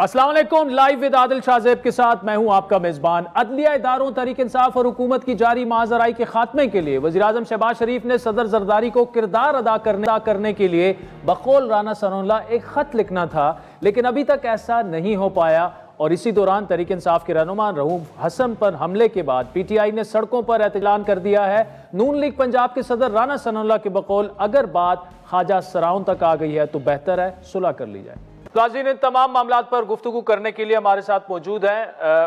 السلام علیکم، live with عادل شاہ کے ساتھ میں ہوں آپ کا میزبان۔ عدلیہ اداروں، تحریک انصاف اور حکومت کی جاری ماجرائی کے خاتمے کے لیے وزیراعظم شہباز شریف نے صدر زرداری کو کردار ادا کرنے کے لیے بقول رانا ثناء اللہ ایک خط لکھنا تھا، لیکن ابھی تک ایسا نہیں ہو پایا۔ اور اسی دوران تحریک انصاف کے رہنما رؤوف حسن پر حملے کے بعد پی ٹی آئی نے سڑکوں پر اعلان کر دیا ہے۔ نون لیگ پنجاب کے صدر رانا ثناء اللہ کے بقول اگر بات خواجہ سراؤں تک آ گئی ہے تو بہتر ہے صلح کر لی جائے۔ ناظرین، ان تمام معاملات پر گفتگو کرنے کے لیے ہمارے ساتھ موجود ہیں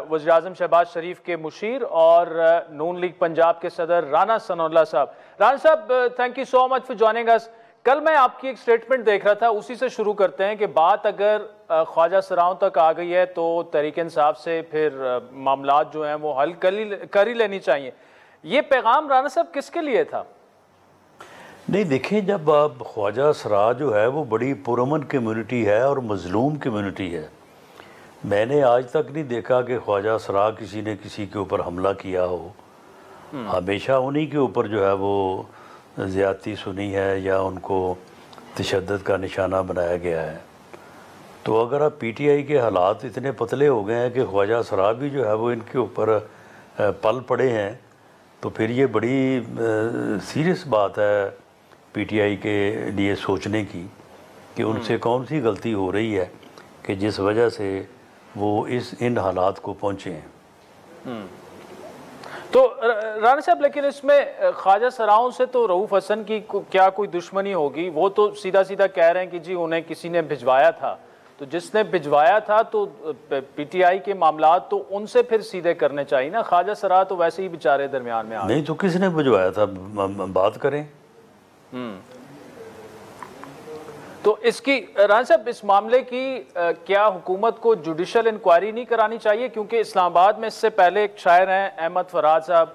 وزیراعظم شہباز شریف کے مشیر اور نون لیگ پنجاب کے صدر رانا ثناء اللہ صاحب۔ رانا صاحب، thank you so much for joining اس۔ کل میں آپ کی ایک سٹیٹمنٹ دیکھ رہا تھا، اسی سے شروع کرتے ہیں کہ بات اگر خواجہ سراؤں تک آ گئی ہے تو تحریک انصاف سے پھر معاملات جو ہیں وہ حل کر ہی لینی چاہیے۔ یہ پیغام رانا صاحب کس کے لیے تھا؟ نہیں دیکھیں، جب آپ خواجہ سرا جو ہے وہ بڑی پرامن کمیونٹی ہے اور مظلوم کمیونٹی ہے۔ میں نے آج تک نہیں دیکھا کہ خواجہ سرا کسی نے کسی کے اوپر حملہ کیا ہو۔ ہمیشہ انہی کے اوپر جو ہے وہ زیادتی سنی ہے یا ان کو تشدد کا نشانہ بنایا گیا ہے۔ تو اگر اب پی ٹی آئی کے حالات اتنے پتلے ہو گئے ہیں کہ خواجہ سرا بھی جو ہے وہ ان کے اوپر پل پڑے ہیں، تو پھر یہ بڑی سیریس بات ہے پی ٹی آئی کے لیے سوچنے کی کہ ان سے کون سی غلطی ہو رہی ہے کہ جس وجہ سے وہ ان حالات کو پہنچے ہیں۔ تو رانا صاحب، لیکن اس میں خواجہ سراؤں سے تو رؤوف حسن کی کیا کوئی دشمنی ہوگی؟ وہ تو سیدھا سیدھا کہہ رہے ہیں کہ جی انہیں کسی نے بھجوایا تھا، تو جس نے بھجوایا تھا تو پی ٹی آئی کے معاملات تو ان سے پھر سیدھے کرنے چاہیے نا۔ خواجہ سرا تو ویسے ہی بیچارے درمیان میں نہیں تو کس نے بھجوایا تھا؟ بات کریں۔ تو اس کی رانا صاحب، اس معاملے کی کیا حکومت کو جوڈیشل انکوائری نہیں کرانی چاہیے؟ کیونکہ اسلام آباد میں اس سے پہلے ایک شاعر ہیں احمد فراد صاحب،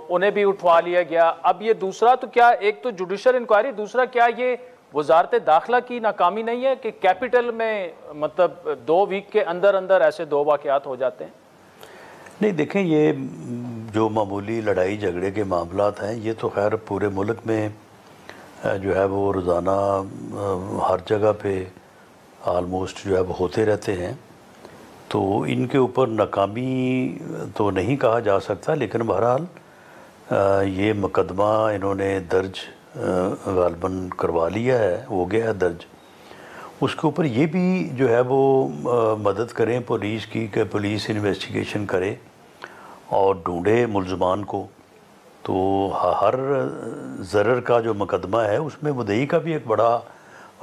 انہیں بھی اٹھوا لیا گیا۔ اب یہ دوسرا، تو کیا ایک تو جوڈیشل انکوائری، دوسرا کیا یہ وزارت داخلہ کی ناکامی نہیں ہے کہ کیپٹل میں مطلب 2 ویک کے اندر اندر ایسے 2 واقعات ہو جاتے ہیں؟ نہیں دیکھیں، یہ جو معمولی لڑائی جھگڑے کے معاملات ہیں یہ تو خیر پورے ملک میں جو ہے وہ روزانہ ہر جگہ پہ آلموسٹ جو ہے وہ ہوتے رہتے ہیں، تو ان کے اوپر ناکامی تو نہیں کہا جا سکتا، لیکن بہرحال یہ مقدمہ انہوں نے درج غالباً کروا لیا ہے، ہو گیا ہے درج۔ اس کے اوپر یہ بھی جو ہے وہ مدد کریں پولیس کی کہ پولیس انویسٹیگیشن کرے اور ڈھونڈے ملزمان کو۔ تو ہر ضرر کا جو مقدمہ ہے اس میں مدعی کا بھی ایک بڑا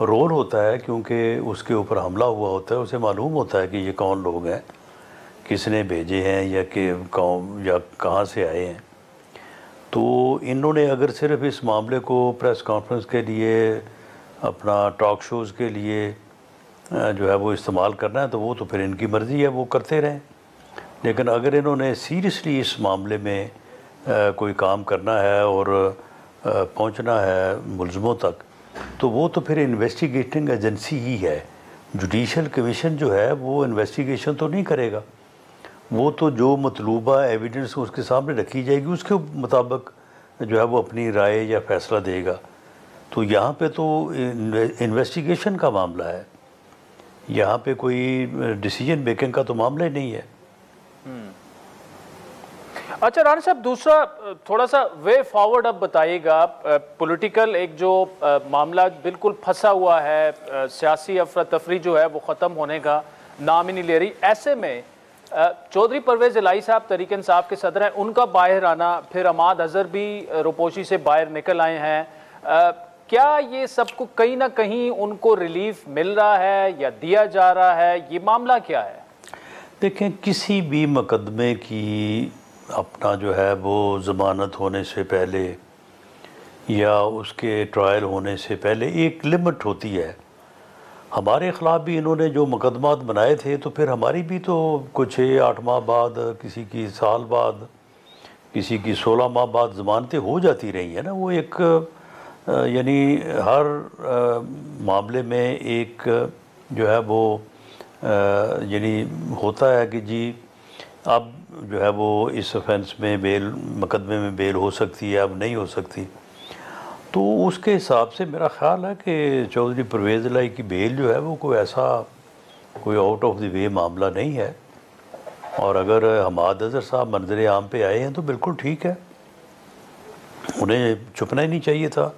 رول ہوتا ہے، کیونکہ اس کے اوپر حملہ ہوا ہوتا ہے، اسے معلوم ہوتا ہے کہ یہ کون لوگ ہیں، کس نے بھیجے ہیں یا کہاں سے آئے ہیں۔ تو انہوں نے اگر صرف اس معاملے کو پریس کانفرنس کے لیے، اپنا ٹاک شوز کے لیے جو ہے وہ استعمال کرنا ہے تو وہ تو پھر ان کی مرضی ہے، وہ کرتے رہیں۔ لیکن اگر انہوں نے سیریسلی اس معاملے میں کوئی کام کرنا ہے اور پہنچنا ہے ملزموں تک، تو وہ تو پھر انویسٹیگیٹنگ ایجنسی ہی ہے۔ جوڈیشل کمیشن جو ہے وہ انویسٹیگیشن تو نہیں کرے گا، وہ تو جو مطلوبہ ایویڈنس اس کے سامنے رکھی جائے گی اس کے مطابق جو ہے وہ اپنی رائے یا فیصلہ دے گا۔ تو یہاں پہ تو انویسٹیگیشن کا معاملہ ہے، یہاں پہ کوئی ڈیسیجن میکنگ کا تو معاملہ ہی نہیں ہے۔ اچھا رانا صاحب، دوسرا تھوڑا سا وے فارورڈ اب بتائیے گا۔ پولیٹیکل ایک جو معاملہ بالکل پھنسا ہوا ہے، سیاسی افراتفری جو ہے وہ ختم ہونے کا نام ہی نہیں لے رہی، ایسے میں چودھری پرویز الہی صاحب تحریک انصاف کے صدر ہیں، ان کا باہر آنا، پھر عماد اظہر بھی روپوشی سے باہر نکل آئے ہیں، کیا یہ سب کو کہیں نہ کہیں ان کو ریلیف مل رہا ہے یا دیا جا رہا ہے؟ یہ معاملہ کیا ہے؟ دیکھیں، کسی بھی مقدمے کی اپنا جو ہے وہ ضمانت ہونے سے پہلے یا اس کے ٹرائل ہونے سے پہلے ایک لمٹ ہوتی ہے۔ ہمارے خلاف بھی انہوں نے جو مقدمات بنائے تھے تو پھر ہماری بھی تو کچھ 8 ماہ بعد، کسی کی سال بعد، کسی کی 16 ماہ بعد ضمانتیں ہو جاتی رہی ہیں نا۔ وہ ایک یعنی ہر معاملے میں ایک جو ہے وہ یعنی ہوتا ہے کہ جی اب جو ہے وہ اس offense میں بیل، مقدمے میں بیل ہو سکتی ہے، اب نہیں ہو سکتی۔ تو اس کے حساب سے میرا خیال ہے کہ چودھری پرویز الہی کی بیل جو ہے وہ کوئی ایسا کوئی آؤٹ آف دی وے معاملہ نہیں ہے، اور اگر حماد اظہر صاحب منظر عام پہ آئے ہیں تو بالکل ٹھیک ہے، انہیں چھپنا ہی نہیں چاہیے تھا،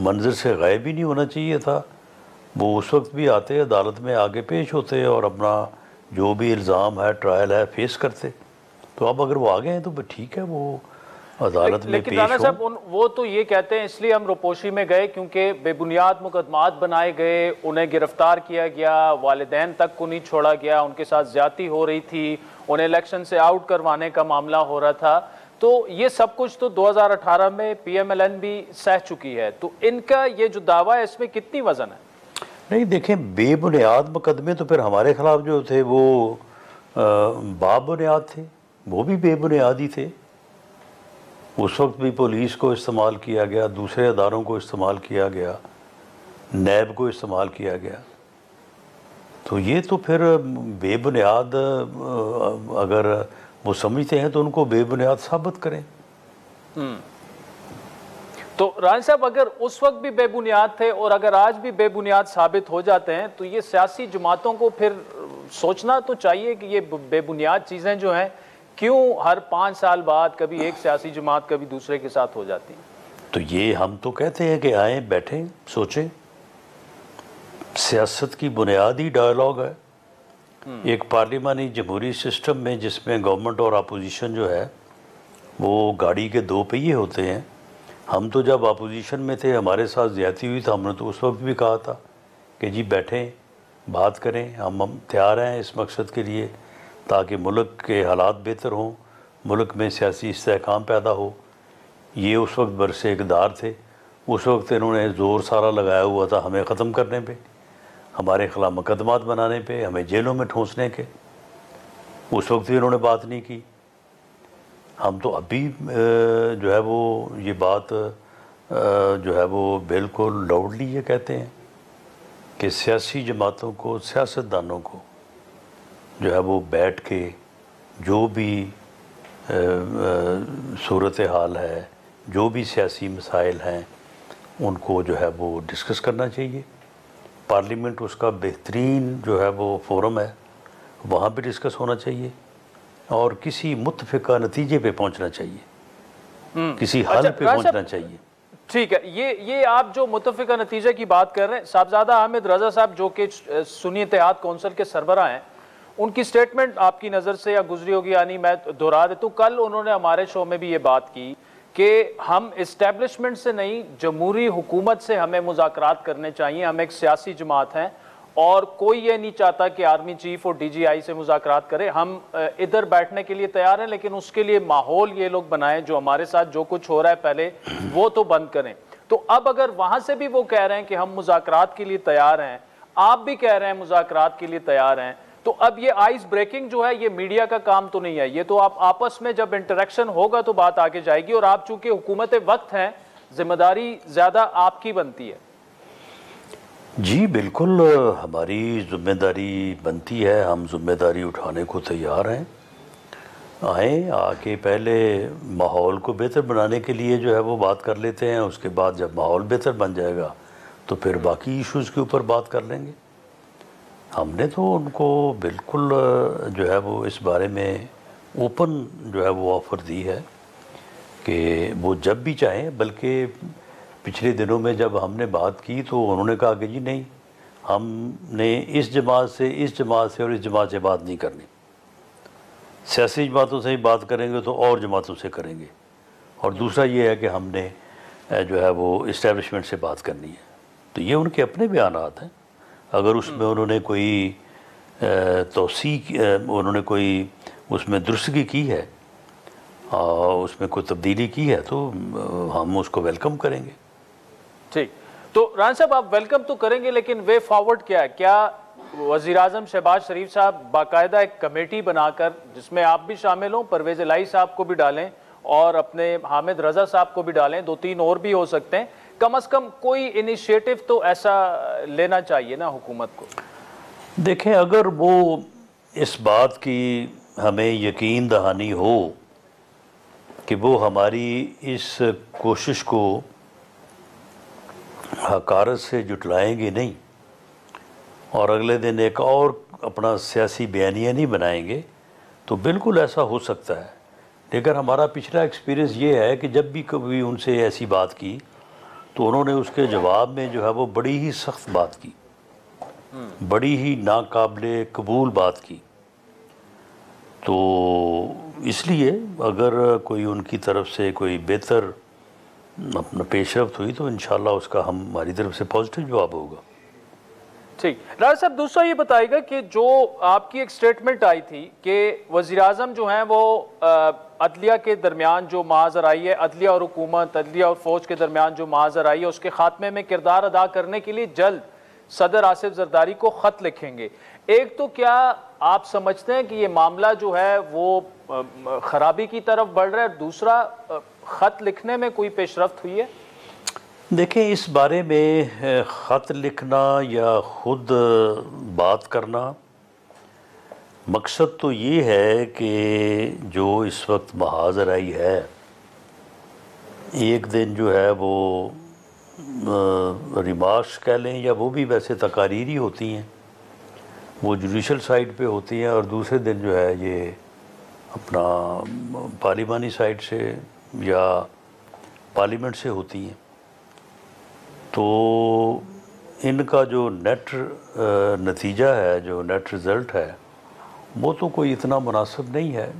منظر سے غائب ہی نہیں ہونا چاہیے تھا، وہ اس وقت بھی آتے عدالت میں آگے پیش ہوتے اور اپنا جو بھی الزام ہے ٹرائل ہے فیس کرتے۔ تو اب اگر وہ آ گئے ہیں تو ٹھیک ہے، وہ عدالت میں لیکن پیش رانا ہو۔ صاحب وہ تو یہ کہتے ہیں اس لیے ہم روپوشی میں گئے کیونکہ بے بنیاد مقدمات بنائے گئے، انہیں گرفتار کیا گیا، والدین تک کو نہیں چھوڑا گیا، ان کے ساتھ زیادتی ہو رہی تھی، انہیں الیکشن سے آؤٹ کروانے کا معاملہ ہو رہا تھا، تو یہ سب کچھ تو 2018 میں پی ایم ایل این بھی سہ چکی ہے، تو ان کا یہ جو دعویٰ ہے اس میں کتنی وزن ہے؟ نہیں دیکھیں، بے بنیاد مقدمے تو پھر ہمارے خلاف جو تھے وہ با بنیاد تھے، وہ بھی بے بنیاد ہی تھے۔ اس وقت بھی پولیس کو استعمال کیا گیا، دوسرے اداروں کو استعمال کیا گیا، نیب کو استعمال کیا گیا، تو یہ تو پھر بے بنیاد اگر وہ سمجھتے ہیں تو ان کو بے بنیاد ثابت کریں۔ تو رانا صاحب اگر اس وقت بھی بے بنیاد تھے اور اگر آج بھی بے بنیاد ثابت ہو جاتے ہیں تو یہ سیاسی جماعتوں کو پھر سوچنا تو چاہیے کہ یہ بے بنیاد چیزیں جو ہیں کیوں ہر 5 سال بعد کبھی ایک سیاسی جماعت کبھی دوسرے کے ساتھ ہو جاتی ہیں۔ تو یہ ہم تو کہتے ہیں کہ آئیں بیٹھیں سوچیں، سیاست کی بنیادی ڈائیلاگ ہے ایک پارلیمانی جمہوری سسٹم میں، جس میں گورنمنٹ اور اپوزیشن جو ہے وہ گاڑی کے 2 پہیے ہوتے ہیں۔ ہم تو جب اپوزیشن میں تھے، ہمارے ساتھ زیادتی ہوئی تو ہم نے تو اس وقت بھی کہا تھا کہ جی بیٹھیں بات کریں، ہم تیار ہیں اس مقصد کے لیے تاکہ ملک کے حالات بہتر ہوں، ملک میں سیاسی استحکام پیدا ہو۔ یہ اس وقت برس اقتدار تھے، اس وقت انہوں نے زور سارا لگایا ہوا تھا ہمیں ختم کرنے پہ، ہمارے خلاف مقدمات بنانے پہ، ہمیں جیلوں میں ٹھونسنے کے، اس وقت بھی انہوں نے بات نہیں کی۔ ہم تو ابھی جو ہے وہ یہ بات جو ہے وہ بالکل لاؤڈلی یہ کہتے ہیں کہ سیاسی جماعتوں کو، سیاستدانوں کو جو ہے وہ بیٹھ کے جو بھی صورتحال ہے، جو بھی سیاسی مسائل ہیں، ان کو جو ہے وہ ڈسکس کرنا چاہیے۔ پارلیمنٹ اس کا بہترین جو ہے وہ فورم ہے، وہاں پہ ڈسکس ہونا چاہیے اور کسی متفقہ نتیجے پہ پہنچنا چاہیے، کسی حل پہ پہنچنا چاہیے۔ ٹھیک ہے، یہ آپ جو متفقہ نتیجے کی بات کر رہے ہیں، صاحبزادہ حامد رضا صاحب جو کہ سنی اتحاد کونسل کے سربراہ ہیں، ان کی سٹیٹمنٹ آپ کی نظر سے یا گزری ہوگی، یعنی میں دہرا دیتا ہوں، کل انہوں نے ہمارے شو میں بھی یہ بات کی کہ ہم اسٹیبلشمنٹ سے نہیں، جمہوری حکومت سے ہمیں مذاکرات کرنے چاہیے، ہم ایک سیاسی جماعت ہیں اور کوئی یہ نہیں چاہتا کہ آرمی چیف اور ڈی جی آئی سے مذاکرات کرے، ہم ادھر بیٹھنے کے لیے تیار ہیں، لیکن اس کے لیے ماحول یہ لوگ بنائیں، جو ہمارے ساتھ جو کچھ ہو رہا ہے پہلے وہ تو بند کریں۔ تو اب اگر وہاں سے بھی وہ کہہ رہے ہیں کہ ہم مذاکرات کے لیے تیار ہیں، آپ بھی کہہ رہے ہیں مذاکرات کے لیے تیار ہیں، تو اب یہ آئس بریکنگ جو ہے یہ میڈیا کا کام تو نہیں ہے، یہ تو آپ آپس میں جب انٹریکشن ہوگا تو بات آگے جائے گی، اور آپ چونکہ حکومت وقت ہیں، ذمہ داری زیادہ آپ کی بنتی ہے۔ جی بالکل، ہماری ذمہ داری بنتی ہے، ہم ذمہ داری اٹھانے کو تیار ہیں۔ آئیں، آ کے پہلے ماحول کو بہتر بنانے کے لیے جو ہے وہ بات کر لیتے ہیں، اس کے بعد جب ماحول بہتر بن جائے گا تو پھر باقی ایشوز کے اوپر بات کر لیں گے۔ ہم نے تو ان کو بالکل جو ہے وہ اس بارے میں اوپن جو ہے وہ آفر دی ہے کہ وہ جب بھی چاہیں، بلکہ پچھلے دنوں میں جب ہم نے بات کی تو انہوں نے کہا کہ جی نہیں، ہم نے اس جماعت سے، اس جماعت سے اور اس جماعت سے بات نہیں کرنی، سیاسی جماعتوں سے ہی بات کریں گے تو اور جماعتوں سے کریں گے، اور دوسرا یہ ہے کہ ہم نے جو ہے وہ اسٹیبلشمنٹ سے بات کرنی ہے۔ تو یہ ان کے اپنے بیانات ہیں، اگر اس میں انہوں نے کوئی توسیع، انہوں نے کوئی اس میں درستگی کی ہے، اس میں کوئی تبدیلی کی ہے تو ہم اس کو ویلکم کریں گے۔ ٹھیک، تو رانا صاحب آپ ویلکم تو کریں گے، لیکن وے فارورڈ کیا ہے؟ کیا وزیر اعظم شہباز شریف صاحب باقاعدہ ایک کمیٹی بنا کر، جس میں آپ بھی شامل ہوں، پرویز الہی صاحب کو بھی ڈالیں اور اپنے حامد رضا صاحب کو بھی ڈالیں، 2-3 اور بھی ہو سکتے ہیں، کم از کم کوئی انیشیٹو تو ایسا لینا چاہیے نا حکومت کو؟ دیکھیں، اگر وہ اس بات کی ہمیں یقین دہانی ہو کہ وہ ہماری اس کوشش کو حقارت سے جٹلائیں گے نہیں، اور اگلے دن ایک اور اپنا سیاسی بیانیہ نہیں بنائیں گے تو بالکل ایسا ہو سکتا ہے، لیکن ہمارا پچھلا ایکسپیرینس یہ ہے کہ جب بھی کبھی ان سے ایسی بات کی تو انہوں نے اس کے جواب میں جو ہے وہ بڑی ہی سخت بات کی، بڑی ہی ناقابل قبول بات کی۔ تو اس لیے اگر کوئی ان کی طرف سے کوئی بہتر اپنا پیش رفت ہوئی تو انشاءاللہ اس کا ہماری طرف سے پازیٹیو جواب ہوگا۔ ٹھیک، راجہ صاحب دوسرا یہ بتائیے گا کہ جو آپ کی ایک سٹیٹمنٹ آئی تھی کہ وزیراعظم جو ہیں وہ عدلیہ کے درمیان جو محاذر آئی ہے، عدلیہ اور حکومت، عدلیہ اور فوج کے درمیان جو محاذر آئی ہے اس کے خاتمے میں کردار ادا کرنے کے لیے جلد صدر آصف زرداری کو خط لکھیں گے۔ ایک تو کیا آپ سمجھتے ہیں کہ یہ معاملہ جو ہے وہ خرابی کی طرف بڑھ رہا ہے، اور دوسرا خط لکھنے میں کوئی پیش رفت ہوئی ہے؟ دیکھیں، اس بارے میں خط لکھنا یا خود بات کرنا، مقصد تو یہ ہے کہ جو اس وقت محاذر آئی ہے، ایک دن جو ہے وہ ریمارکس کہہ لیں یا وہ بھی ویسے تقاریری ہوتی ہیں، وہ جوڈیشل سائٹ پہ ہوتی ہیں، اور دوسرے دن جو ہے یہ اپنا پارلیمانی سائٹ سے یا پارلیمنٹ سے ہوتی ہیں۔ تو ان کا جو نیٹ نتیجہ ہے، جو نیٹ رزلٹ ہے، وہ تو کوئی اتنا مناسب نہیں ہے۔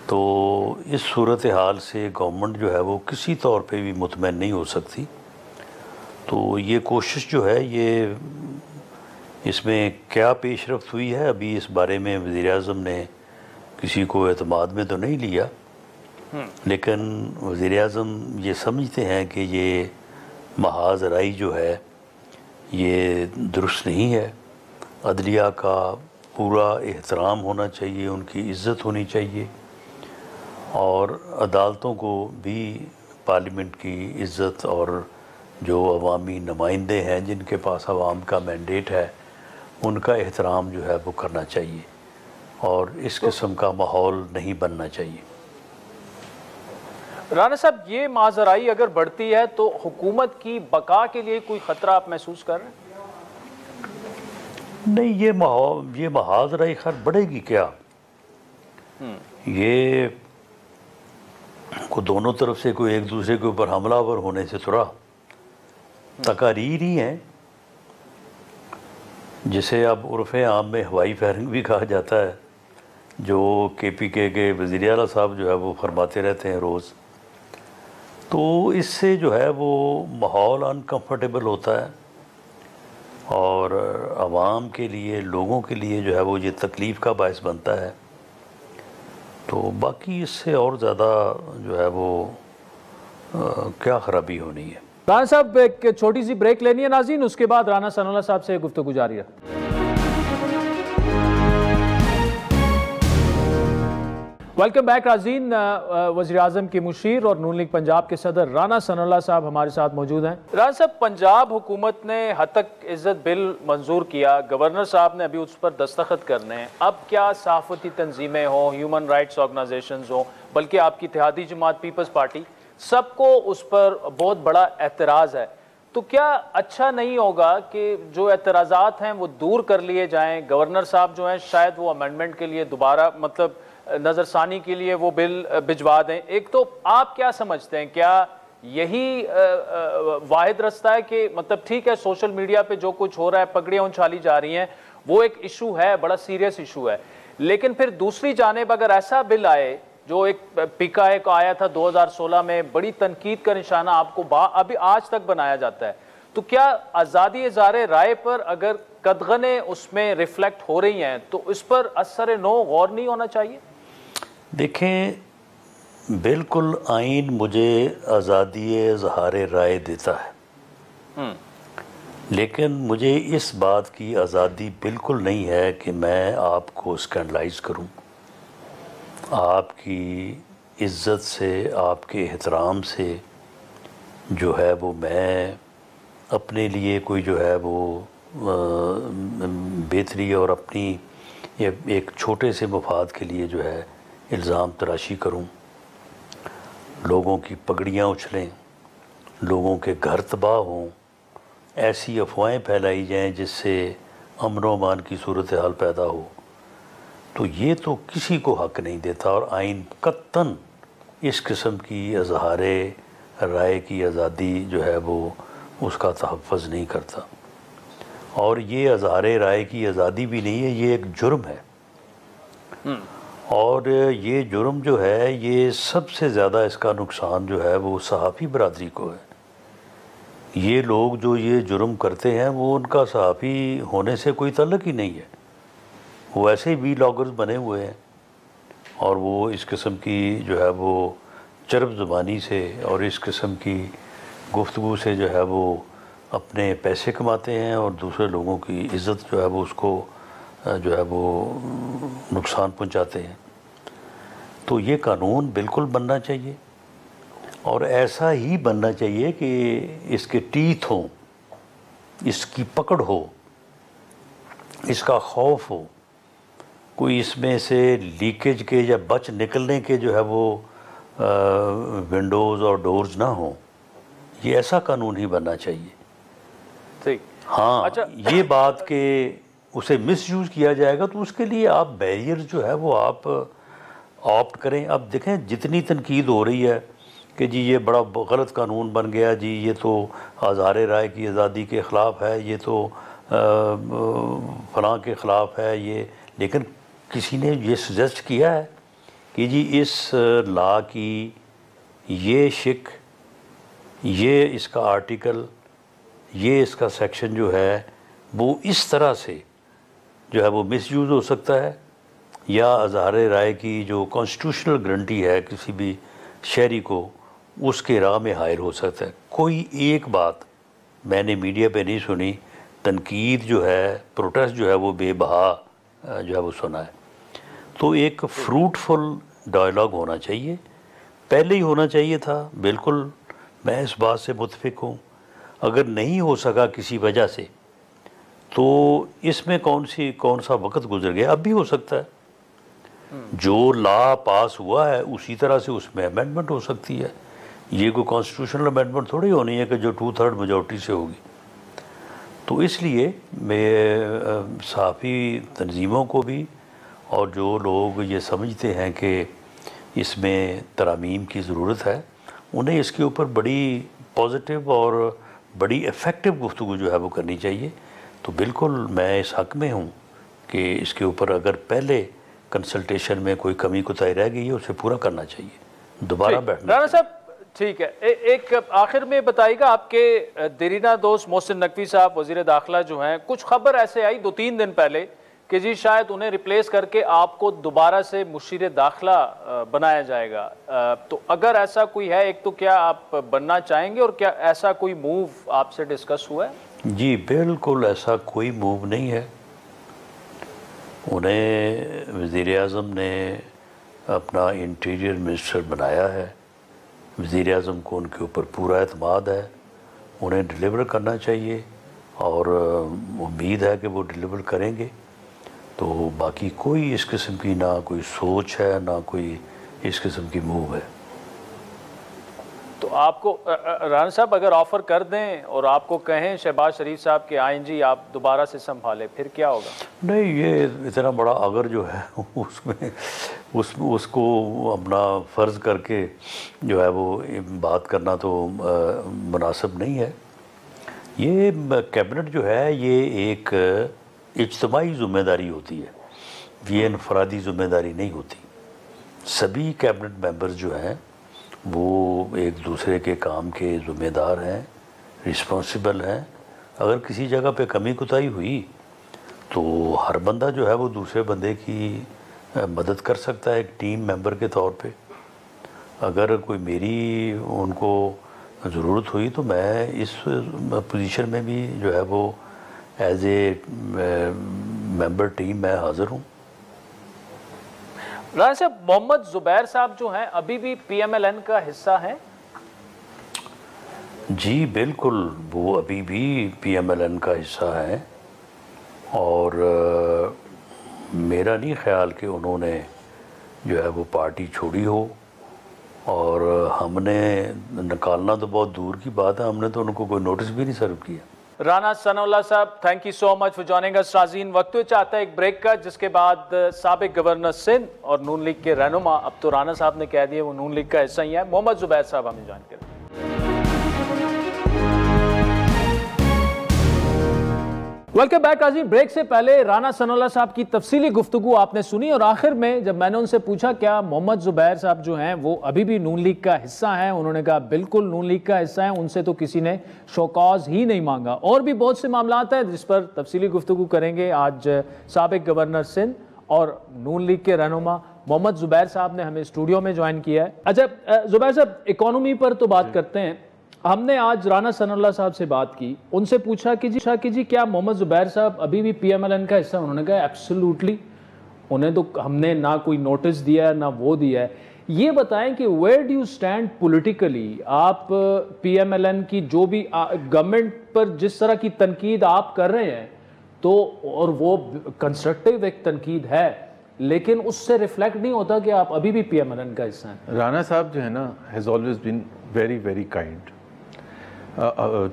تو اس صورتحال سے گورنمنٹ جو ہے وہ کسی طور پہ بھی مطمئن نہیں ہو سکتی۔ تو یہ کوشش جو ہے، یہ اس میں کیا پیش رفت ہوئی ہے، ابھی اس بارے میں وزیر اعظم نے کسی کو اعتماد میں تو نہیں لیا، لیکن وزیر اعظم یہ سمجھتے ہیں کہ یہ محاذ رائی جو ہے یہ درست نہیں ہے، عدلیہ کا پورا احترام ہونا چاہیے، ان کی عزت ہونی چاہیے، اور عدالتوں کو بھی پارلیمنٹ کی عزت، اور جو عوامی نمائندے ہیں جن کے پاس عوام کا مینڈیٹ ہے ان کا احترام جو ہے وہ کرنا چاہیے، اور اس قسم کا ماحول نہیں بننا چاہیے۔ رانا صاحب، یہ معذرائی اگر بڑھتی ہے تو حکومت کی بقا کے لیے کوئی خطرہ آپ محسوس کر رہے ہیں؟ نہیں، یہ محاذرائی خیر بڑھے گی کیا؟ یہ کو دونوں طرف سے کوئی ایک دوسرے کے اوپر حملہ آور ہونے سے تھوڑا تقاریر ہی ہیں، جسے اب عرف عام میں ہوائی فائرنگ بھی کہا جاتا ہے، جو کے پی کے وزیر اعلیٰ صاحب جو ہے وہ فرماتے رہتے ہیں روز۔ تو اس سے جو ہے وہ ماحول انکمفرٹیبل ہوتا ہے، اور عوام کے لیے، لوگوں کے لیے جو ہے وہ یہ تکلیف کا باعث بنتا ہے۔ تو باقی اس سے اور زیادہ جو ہے وہ کیا خرابی ہونی ہے۔ رانا صاحب ایک چھوٹی سی بریک لینی ہے ناظرین، اس کے بعد رانا ثناء اللہ صاحب سے گفتگو جاری ہے۔ ویلکم بیک ناظرین، وزیراعظم کی مشیر اور نون لیگ پنجاب کے صدر رانا ثناء اللہ صاحب ہمارے ساتھ موجود ہیں۔ رانا صاحب، پنجاب حکومت نے ہتک عزت بل منظور کیا، گورنر صاحب نے ابھی اس پر دستخط کرنے ہیں۔ اب کیا صحافتی تنظیمیں ہوں، ہیومن رائٹس آرگنائزیشنز ہوں، بلکہ آپ کی اتحادی جماعت پیپلز پارٹی، سب کو اس پر بہت بڑا اعتراض ہے۔ تو کیا اچھا نہیں ہوگا کہ جو اعتراضات ہیں وہ دور کر لیے جائیں؟ گورنر صاحب جو ہیں شاید وہ امینڈمنٹ کے لیے دوبارہ نظر ثانی کے لیے وہ بل بھجوا دیں۔ ایک تو آپ کیا سمجھتے ہیں، کیا یہی واحد رستہ ہے کہ ٹھیک ہے سوشل میڈیا پہ جو کچھ ہو رہا ہے، پگڑیاں اچھالی جا رہی ہیں، وہ ایک ایشو ہے، بڑا سیریس ایشو ہے، لیکن پھر دوسری جانب اگر ایسا بل آئے جو ایک پیکا کو آیا تھا 2016 میں، بڑی تنقید کا نشانہ آپ کو ابھی آج تک بنایا جاتا ہے، تو کیا آزادی اظہار رائے پر اگر قدغنیں اس میں ریفلیکٹ ہو رہی ہیں تو اس پر اثر نو غور نہیں ہونا چاہیے؟ دیکھیں، بالکل آئین مجھے آزادی اظہار رائے دیتا ہے، لیکن مجھے اس بات کی آزادی بالکل نہیں ہے کہ میں آپ کو اسکینڈلائز کروں، آپ کی عزت سے، آپ کے احترام سے جو ہے وہ میں اپنے لیے کوئی جو ہے وہ بہتری اور اپنی ایک چھوٹے سے مفاد کے لیے جو ہے الزام تراشی کروں، لوگوں کی پگڑیاں اچھلیں، لوگوں کے گھر تباہ ہوں، ایسی افواہیں پھیلائی جائیں جس سے امن و امان کی صورتحال پیدا ہو، تو یہ تو کسی کو حق نہیں دیتا، اور آئین قطعاً اس قسم کی اظہار رائے کی آزادی جو ہے وہ اس کا تحفظ نہیں کرتا، اور یہ اظہار رائے کی آزادی بھی نہیں ہے، یہ ایک جرم ہے۔ اور یہ جرم جو ہے، یہ سب سے زیادہ اس کا نقصان جو ہے وہ صحافی برادری کو ہے۔ یہ لوگ جو یہ جرم کرتے ہیں وہ ان کا صحافی ہونے سے کوئی تعلق ہی نہیں ہے، وہ ایسے ہی وی لاگرز بنے ہوئے ہیں، اور وہ اس قسم کی جو ہے وہ چرب زبانی سے اور اس قسم کی گفتگو سے جو ہے وہ اپنے پیسے کماتے ہیں، اور دوسرے لوگوں کی عزت جو ہے وہ اس کو جو ہے وہ نقصان پہنچاتے ہیں۔ تو یہ قانون بالکل بننا چاہیے، اور ایسا ہی بننا چاہیے کہ اس کے ٹیتھ ہوں، اس کی پکڑ ہو، اس کا خوف ہو، کوئی اس میں سے لیکیج کے یا بچ نکلنے کے جو ہے وہ ونڈوز اور ڈورز نہ ہوں۔ یہ ایسا قانون ہی بننا چاہیے۔ ٹھیک۔ ہاں، اچھا، یہ بات کہ اسے مس یوز کیا جائے گا تو اس کے لیے آپ بیریئر جو ہے وہ آپ آپٹ کریں۔ اب دیکھیں جتنی تنقید ہو رہی ہے کہ جی یہ بڑا غلط قانون بن گیا، جی یہ تو اظہار رائے کی آزادی کے خلاف ہے، یہ تو فلاں کے خلاف ہے، یہ، لیکن کسی نے یہ سجیسٹ کیا ہے کہ جی اس لا کی یہ شق، یہ اس کا آرٹیکل، یہ اس کا سیکشن جو ہے وہ اس طرح سے جو ہے وہ مس یوز ہو سکتا ہے، یا اظہار رائے کی جو کانسٹیٹیوشنل گارنٹی ہے کسی بھی شہری کو، اس کے راہ میں حائل ہو سکتا ہے۔ کوئی ایک بات میں نے میڈیا پہ نہیں سنی، تنقید جو ہے، پروٹیسٹ جو ہے وہ بے بہا جو ہے وہ سنا ہے۔ تو ایک فروٹفل ڈائلاگ ہونا چاہیے، پہلے ہی ہونا چاہیے تھا، بالکل میں اس بات سے متفق ہوں۔ اگر نہیں ہو سکا کسی وجہ سے تو اس میں کون سا وقت گزر گیا، اب بھی ہو سکتا ہے۔ جو لا پاس ہوا ہے اسی طرح سے اس میں امینڈمنٹ ہو سکتی ہے، یہ کوئی کانسٹیٹیوشنل امینڈمنٹ تھوڑی ہونی ہے کہ جو 2/3 میجورٹی سے ہوگی۔ تو اس لیے میں صحافی تنظیموں کو بھی، اور جو لوگ یہ سمجھتے ہیں کہ اس میں ترامیم کی ضرورت ہے، انہیں اس کے اوپر بڑی پازیٹیو اور بڑی ایفیکٹو گفتگو جو ہے وہ کرنی چاہیے۔ تو بالکل میں اس حق میں ہوں کہ اس کے اوپر اگر پہلے کنسلٹیشن میں کوئی کمی کوتاہی رہ گئی ہے اسے پورا کرنا چاہیے، دوبارہ بیٹھنا رانا صاحب ٹھیک ہے، ایک آخر میں بتائیے گا، آپ کے دیرینہ دوست محسن نقوی صاحب وزیر داخلہ جو ہیں، کچھ خبر ایسے آئی 2-3 دن پہلے کہ جی شاید انہیں ریپلیس کر کے آپ کو دوبارہ سے مشیر داخلہ بنایا جائے گا، تو اگر ایسا کوئی ہے، ایک تو کیا آپ بننا چاہیں گے، اور کیا ایسا کوئی موو آپ سے ڈسکس ہوا ہے؟ جی بالکل ایسا کوئی موو نہیں ہے۔ انہیں وزیر اعظم نے اپنا انٹیریئر منسٹر بنایا ہے، وزیر اعظم کو ان کے اوپر پورا اعتماد ہے، انہیں ڈیلیور کرنا چاہیے، اور امید ہے کہ وہ ڈیلیور کریں گے۔ تو باقی کوئی اس قسم کی نہ کوئی سوچ ہے، نہ کوئی اس قسم کی موو ہے۔ تو آپ کو رانا صاحب اگر آفر کر دیں اور آپ کو کہیں شہباز شریف صاحب کہ آئیں جی آپ دوبارہ سے سنبھالیں، پھر کیا ہوگا؟ نہیں، یہ اتنا بڑا اگر جو ہے اس میں اس کو اپنا فرض کر کے جو ہے وہ بات کرنا تو مناسب نہیں ہے۔ یہ کیبنٹ جو ہے یہ ایک اجتماعی ذمہ داری ہوتی ہے، یہ انفرادی ذمہ داری نہیں ہوتی۔ سبھی کیبنٹ ممبرز جو ہیں وہ ایک دوسرے کے کام کے ذمہ دار ہیں، رسپانسیبل ہیں۔ اگر کسی جگہ پہ کمی کوتاہی ہوئی تو ہر بندہ جو ہے وہ دوسرے بندے کی مدد کر سکتا ہے ایک ٹیم ممبر کے طور پہ۔ اگر کوئی میری ان کو ضرورت ہوئی تو میں اس پوزیشن میں بھی جو ہے وہ ایز اے ممبر ٹیم میں حاضر ہوں۔ رانا صاحب محمد زبیر صاحب جو ہیں ابھی بھی پی ایم ایل این کا حصہ ہیں؟ جی بالکل، وہ ابھی بھی پی ایم ایل این کا حصہ ہیں، اور میرا نہیں خیال کہ انہوں نے جو ہے وہ پارٹی چھوڑی ہو، اور ہم نے نکالنا تو بہت دور کی بات ہے، ہم نے تو ان کو کوئی نوٹس بھی نہیں سرو کیا۔ رانا ثناء اللہ صاحب thank you so much for joining اس. ناظرین وقت ہو چاہتا ہے ایک بریک کا, جس کے بعد سابق گورنر سندھ اور نون لیگ کے رہنما, اب تو رانا صاحب نے کہہ دیا وہ نون لیگ کا حصہ ہی ہے, محمد زبیر صاحب ہمیں جوائن کریں. Welcome back. ناظرین بریک سے پہلے رانا ثناء اللہ صاحب کی تفصیلی گفتگو آپ نے سنی, اور آخر میں جب میں نے ان سے پوچھا کیا محمد زبیر صاحب جو ہیں وہ ابھی بھی نون لیگ کا حصہ ہیں, انہوں نے کہا بالکل نون لیگ کا حصہ ہیں, ان سے تو کسی نے شوکاز ہی نہیں مانگا. اور بھی بہت سے معاملات ہیں جس پر تفصیلی گفتگو کریں گے. آج سابق گورنر سندھ اور نون لیگ کے رہنما محمد زبیر صاحب نے ہمیں اسٹوڈیو میں جوائن کیا ہے. اچھا زبیر صاحب, اکانومی پر تو بات کرتے ہیں. ہم نے آج رانا ثناء اللہ صاحب سے بات کی, ان سے پوچھا کہ جی کیا محمد زبیر صاحب ابھی بھی پی ایم ایل این کا حصہ؟ انہوں نے کہا ایبسولوٹلی, انہیں تو ہم نے نہ کوئی نوٹس دیا ہے نہ وہ دیا ہے. یہ بتائیں کہ where do you stand politically, آپ پی ایم ایل این کی جو بھی گورنمنٹ پر جس طرح کی تنقید آپ کر رہے ہیں, تو اور وہ کنسٹرکٹیو ایک تنقید ہے, لیکن اس سے ریفلیکٹ نہیں ہوتا کہ آپ ابھی بھی پی ایم ایل این کا حصہ ہیں. رانا صاحب جو ہے نا has always been very very kind.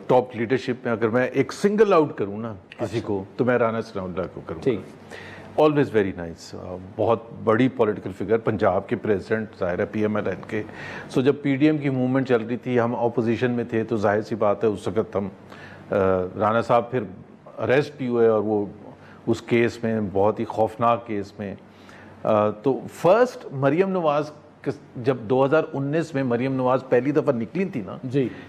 Top leadership میں اگر میں ایک سنگل آؤٹ کروں نا کسی کو, تو میں رانا ثناء اللہ کو کروں گا. آلویز ویری نائس, بہت بڑی پولیٹیکل فگر, پنجاب کے پریزیڈنٹ ظاہر ہے پی ایم ایل این کے. سو جب پی ڈی ایم کی موومنٹ چل رہی تھی, ہم اپوزیشن میں تھے, تو ظاہر سی بات ہے اس وقت ہم رانا صاحب پھر اریسٹ بھی ہوئے, اور وہ اس کیس میں بہت ہی خوفناک کیس میں. تو فرسٹ مریم نواز, جب 2019 میں مریم نواز پہلی دفعہ نکلی تھی نا,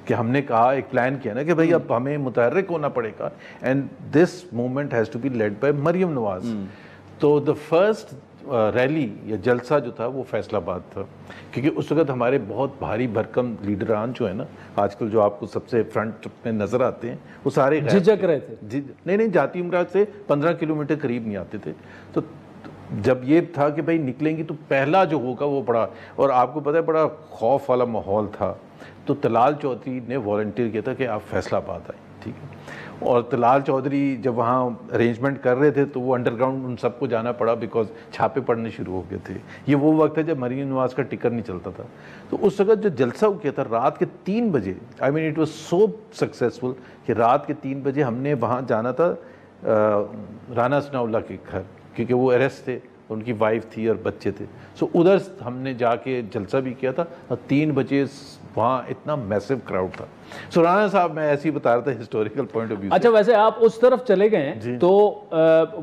کہ ہم نے کہا, ایک پلان کیا نا کہ بھائی اب ہمیں متحرک ہونا پڑے گا, and this movement has to be lead by Maryam Nawaz. تو دا فرسٹ ریلی یا جلسہ جو تھا وہ فیصل آباد تھا, کیونکہ اس وقت ہمارے بہت بھاری بھرکم لیڈران جو ہیں نا آج کل جو آپ کو سب سے فرنٹ میں نظر آتے ہیں, وہ سارے جھجک رہے تھے. نہیں, جاتی امراض سے 15 کلومیٹر قریب نہیں آتے تھے. تو جب یہ تھا کہ بھائی نکلیں گی تو پہلا جو ہوگا وہ بڑا, اور آپ کو پتہ ہے بڑا خوف والا ماحول تھا. تو طلال چودھری نے والنٹیئر کیا تھا کہ آپ فیصل آباد آئیں, ٹھیک ہے. اور طلال چودھری جب وہاں ارینجمنٹ کر رہے تھے تو وہ انڈر گراؤنڈ ان سب کو جانا پڑا, بیکاز چھاپے پڑنے شروع ہو گئے تھے. یہ وہ وقت ہے جب مریم نواز کا ٹکر نہیں چلتا تھا. تو اس وقت جو جلسہ کیا تھا رات کے 3 بجے, I mean it was so successful کہ رات کے 3 بجے ہم نے وہاں جانا تھا رانا ثناء اللہ کے گھر, کیونکہ وہ اریسٹ تھے, ان کی وائف تھی اور بچے تھے. سو ادھر ہم نے جا کے جلسہ بھی کیا تھا, اور 3 بجے وہاں اتنا میسو کراؤڈ تھا. سو رانا صاحب میں ایسے ہی بتا رہا تھا ہسٹوریکل پوائنٹ آف ویو. اچھا ویسے آپ اس طرف چلے گئے ہیں تو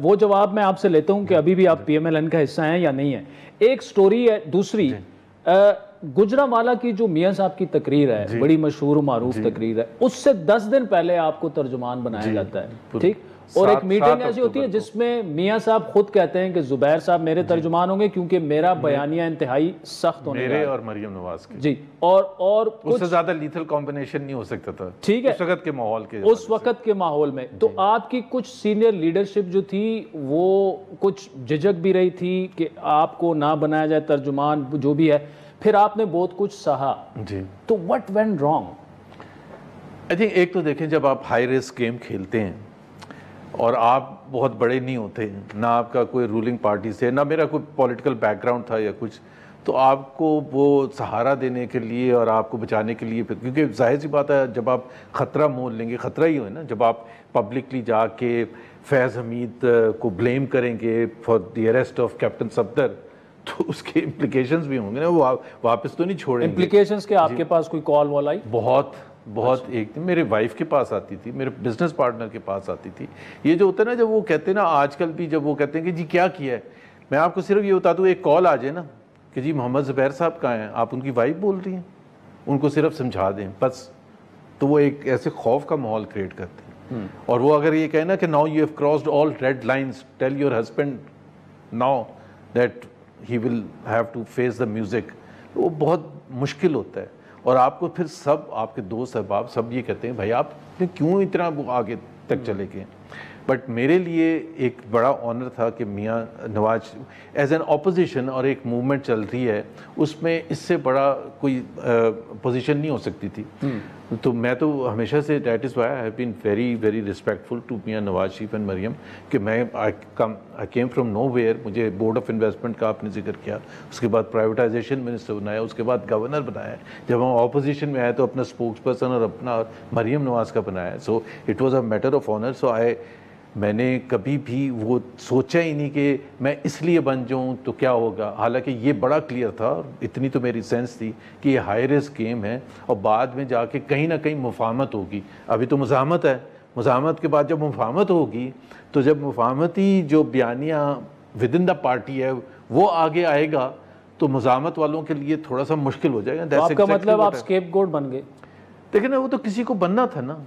وہ جواب میں آپ سے لیتا ہوں کہ ابھی بھی آپ پی ایم ایل این کا حصہ ہیں یا نہیں ہیں. ایک سٹوری ہے. دوسری, گجرانوالہ کی جو میاں صاحب کی تقریر ہے, بڑی مشہور و معروف تقریر ہے, اس سے 10 دن پہلے آپ کو ترجمان بنایا جاتا ہے, ٹھیک. اور ایک میٹنگ ایسی ہوتی ہے جس میں میاں صاحب خود کہتے ہیں کہ زبیر صاحب میرے ترجمان ہوں گے کیونکہ میرا بیانیہ انتہائی سخت ہونے میرے اور مریم نواز کے. جی, اور اس سے زیادہ لیتھل کمبینیشن نہیں ہو سکتا تھا, ٹھیک ہے, اس وقت کے ماحول کے, اس وقت کے ماحول میں. تو آپ کی کچھ سینئر لیڈرشپ جو تھی وہ کچھ جھجک بھی رہی تھی کہ آپ کو نہ بنایا جائے ترجمان, جو بھی ہے. پھر آپ نے بہت کچھ سہا. جی, تو what went wrong? I think ایک تو دیکھیں, جب آپ ہائی رسک گیم کھیلتے ہیں اور آپ بہت بڑے نہیں ہوتے, نہ آپ کا کوئی رولنگ پارٹی سے, نہ میرا کوئی پولیٹیکل بیک گراؤنڈ تھا یا کچھ, تو آپ کو وہ سہارا دینے کے لیے اور آپ کو بچانے کے لیے, کیونکہ ظاہر سی بات ہے جب آپ خطرہ مول لیں گے, خطرہ ہی ہو نا جب آپ پبلکلی جا کے فیض حمید کو بلیم کریں گے for the arrest of captain Safdar, تو اس کے امپلیکیشنز بھی ہوں گے نا, وہ واپس تو نہیں چھوڑیں گے. امپلیکیشنز کے آپ کے پاس کوئی کال وال آئی؟ بہت ایک میرے وائف کے پاس آتی تھی, میرے بزنس پارٹنر کے پاس آتی تھی. یہ جو ہوتا ہے نا, جب وہ کہتے ہیں نا آج کل بھی, جب وہ کہتے ہیں کہ جی کیا ہے, میں آپ کو صرف یہ بتا دوں, ایک کال آ جائے نا کہ جی محمد زبیر صاحب کہاں ہیں, آپ ان کی وائف بول رہی ہیں, ان کو صرف سمجھا دیں بس, تو وہ ایک ایسے خوف کا ماحول کریٹ کرتے ہیں. اور وہ اگر یہ کہیں نا کہ now you have crossed all red lines, tell your husband now that he will have to face the music, وہ بہت مشکل ہوتا ہے. اور آپ کو پھر سب آپ کے دوست احباب سب یہ کہتے ہیں بھائی آپ کیوں اتنا آگے تک چلے گئے. بٹ میرے لیے ایک بڑا آنر تھا کہ Mian Nawaz as an opposition, اور ایک موومنٹ چل رہی ہے اس میں اس سے بڑا کوئی پوزیشن نہیں ہو سکتی تھی. تو میں تو ہمیشہ سے, that is why I have been very very respectful to Mian Nawaz Sharif and Maryam, کہ میں I came from nowhere. مجھے بورڈ آف انویسٹمنٹ کا آپ نے ذکر کیا, اس کے بعد پرائیویٹائزیشن منسٹر بنایا, اس کے بعد گورنر بنایا. جب ہم اپوزیشن میں آئے تو اپنا اسپوکس پرسن اور اپنا مریم نواز کا بنایا. So it was a matter of honour. So میں نے کبھی بھی وہ سوچا ہی نہیں کہ میں اس لیے بن جاؤں تو کیا ہوگا, حالانکہ یہ بڑا کلیئر تھا اور اتنی تو میری سینس تھی کہ یہ ہائی رسک گیم ہے اور بعد میں جا کے کہیں نہ کہیں مفاہمت ہوگی. ابھی تو مزاحمت ہے, مزاحمت کے بعد جب مفاہمت ہوگی تو جب مفاہمتی جو بیانیہ ود ان دا پارٹی ہے وہ آگے آئے گا تو مزاحمت والوں کے لیے تھوڑا سا مشکل ہو جائے گا. آپ کا مطلب آپ اسکیپ گوٹ بن گئے؟ دیکھیں نا, وہ تو کسی کو بننا تھا نا,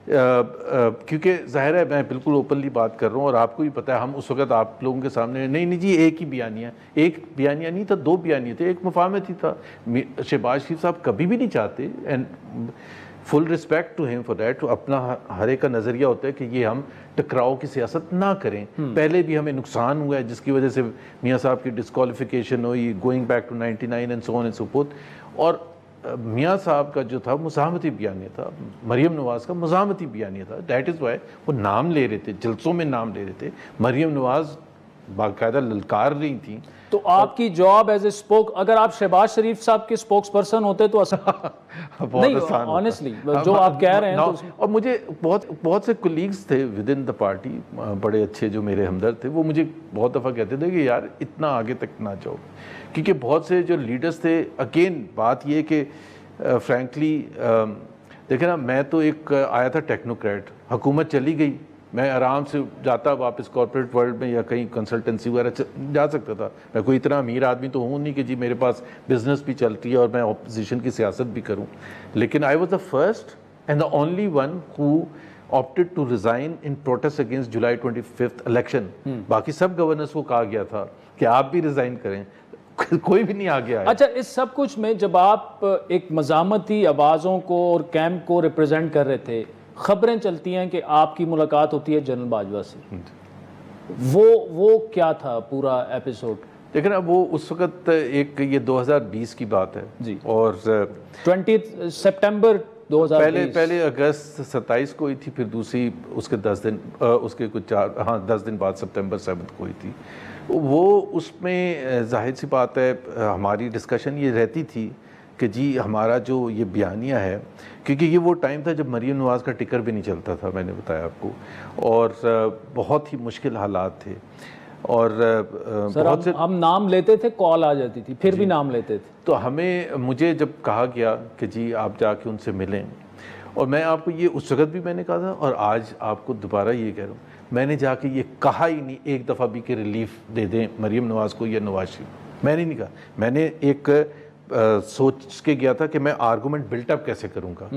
کیونکہ ظاہر ہے میں بالکل اوپنلی بات کر رہا ہوں اور آپ کو بھی پتہ ہے ہم اس وقت آپ لوگوں کے سامنے نہیں جی ایک ہی بیانیہ, ایک بیانیہ نہیں تھا, 2 بیانیے تھے, ایک مفاہمت ہی تھا. شہباز شریف صاحب کبھی بھی نہیں چاہتے, and full respect to him for that, اپنا ہر ایک کا نظریہ ہوتا ہے کہ یہ ہم ٹکراؤ کی سیاست نہ کریں. پہلے بھی ہمیں نقصان ہوا ہے جس کی وجہ سے میاں صاحب کی ڈسکوالیفیکیشن ہوئی, going back to 99 and so on and so forth. اور میاں صاحب کا جو تھا مزاحمتی بیانیہ تھا, مریم نواز کا مزاحمتی بیانیہ تھا. دیٹ از وائی وہ نام لے رہے تھے, جلسوں میں نام لے رہے تھے. مریم نواز باقاعدہ للکار رہی تھیں. تو آپ کی جاب ایز اے اسپوک, اگر آپ شہباز شریف صاحب کے اسپوکس پرسن ہوتے تو نہیں آنیسٹلی جو آپ کہہ رہے ہیں. اور مجھے بہت سے کولیگز تھے ود ان دا پارٹی, بڑے اچھے جو میرے ہمدرد تھے, وہ مجھے بہت دفعہ کہتے تھے کہ یار اتنا آگے تک نہ جاؤ, کیونکہ بہت سے جو لیڈرز تھے. اگین بات یہ کہ فرینکلی دیکھیں نا, میں تو ایک آیا تھا ٹیکنوکریٹ, حکومت چلی گئی, میں آرام سے جاتا واپس کارپوریٹ ورلڈ میں یا کہیں کنسلٹنسی وغیرہ جا سکتا تھا. میں کوئی اتنا امیر آدمی تو ہوں نہیں کہ جی میرے پاس بزنس بھی چلتی ہے اور میں اپوزیشن کی سیاست بھی کروں. لیکن I was the first and the only one who opted to resign in protest against July 25th election. باقی سب گورنرز کو کہا گیا تھا کہ آپ بھی ریزائن کریں, کوئی بھی نہیں آگے آیا. اچھا, اس سب کچھ میں جب آپ ایک مزاحمتی آوازوں کو اور کیمپ کو ریپرزینٹ کر رہے تھے, خبریں چلتی ہیں کہ آپ کی ملاقات ہوتی ہے جنرل باجوہ سے, وہ کیا تھا پورا ایپیسوڈ؟ دیکھیں نا, وہ اس وقت ایک یہ 2020 کی بات ہے جی, اور 20 سپٹمبر 2020, پہلے اگست 27 کو ہوئی تھی, پھر دوسری اس کے 10 دن اس کے کچھ 10 دن بعد سپٹمبر 7 کو ہوئی تھی. وہ اس میں ظاہر سی بات ہے ہماری ڈسکشن یہ رہتی تھی کہ جی ہمارا جو یہ بیانیہ ہے, کیونکہ یہ وہ ٹائم تھا جب مریم نواز کا ٹکر بھی نہیں چلتا تھا, میں نے بتایا آپ کو, اور بہت ہی مشکل حالات تھے. اور بہت سے ہم نام لیتے تھے, کال آ جاتی تھی, پھر بھی نام لیتے تھے. تو مجھے جب کہا گیا کہ جی آپ جا کے ان سے ملیں, اور میں آپ کو یہ اس وقت بھی میں نے کہا تھا اور آج آپ کو دوبارہ یہ کہہ رہا ہوں, میں نے جا کے یہ کہا ہی نہیں ایک دفعہ بھی کہ ریلیف دے دیں مریم نواز کو یا نواز شریف, میں نے نہیں کہا. میں نے ایک سوچ کے گیا تھا کہ میں آرگومنٹ بلٹ اپ کیسے کروں گا,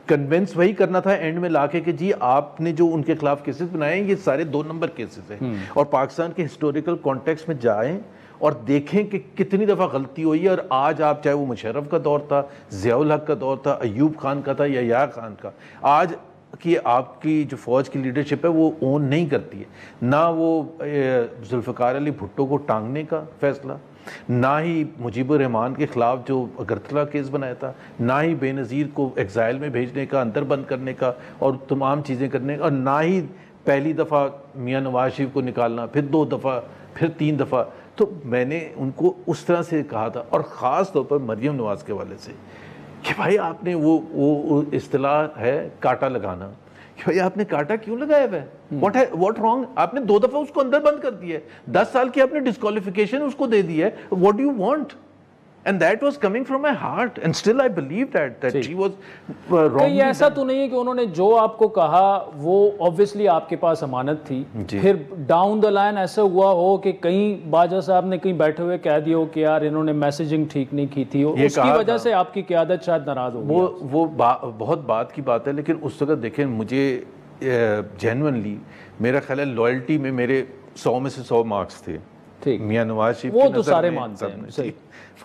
کنونس وہی کرنا تھا اینڈ میں لا کے کہ جی آپ نے جو ان کے خلاف کیسز بنائے ہیں یہ سارے 2 نمبر کیسز ہیں, اور پاکستان کے ہسٹوریکل کانٹیکسٹ میں جائیں اور دیکھیں کہ کتنی دفعہ غلطی ہوئی ہے. اور آج آپ چاہے وہ مشرف کا دور تھا, ضیاء الحق کا دور تھا, ایوب خان کا تھا یا یحییٰ خان کا, آج کہ آپ کی جو فوج کی لیڈرشپ ہے وہ اون نہیں کرتی ہے, نہ وہ ذوالفقار علی بھٹو کو ٹانگنے کا فیصلہ, نہ ہی مجیب الرحمان کے خلاف جو اگرتلا کیس بنایا تھا, نہ ہی بے نظیر کو ایگزائل میں بھیجنے کا, اندر بند کرنے کا اور تمام چیزیں کرنے کا, اور نہ ہی پہلی دفعہ میاں نواز شریف کو نکالنا, پھر 2 دفعہ, پھر 3 دفعہ. تو میں نے ان کو اس طرح سے کہا تھا, اور خاص طور پر مریم نواز کے والے سے, کہ بھائی آپ نے وہ اصطلاح ہے کاٹا لگانا, کہ بھائی آپ نے کاٹا کیوں لگایا ہوا ہے, واٹ رانگ, آپ نے 2 دفعہ اس کو اندر بند کر دیا ہے, 10 سال کی آپ نے ڈسکوالیفیکیشن اس کو دے دی ہے, what do you want. And that was coming from my heart, and still I believe that she was wrong. کہیں ایسا تو نہیں ہے کہ انہوں نے جو آپ کو کہا وہ obviously آپ کے پاس امانت تھی, پھر ڈاؤن دا لائن ایسا ہوا ہو کہ کہیں باجوہ صاحب نے کہیں بیٹھے ہوئے کہہ دیا ہو کہ یار انہوں نے میسیجنگ ٹھیک نہیں کی تھی, اس کی وجہ سے آپ کی قیادت شاید ناراض ہو گئی. وہ بہت بات کی بات ہے, لیکن اس وقت دیکھیں مجھے جینوئنلی میرا خیال ہے لائلٹی میں میرے 100 میں سے 100 مارکس تھے. میاں نواز شریف وہ تو سارے مانتے ہیں, صحیح,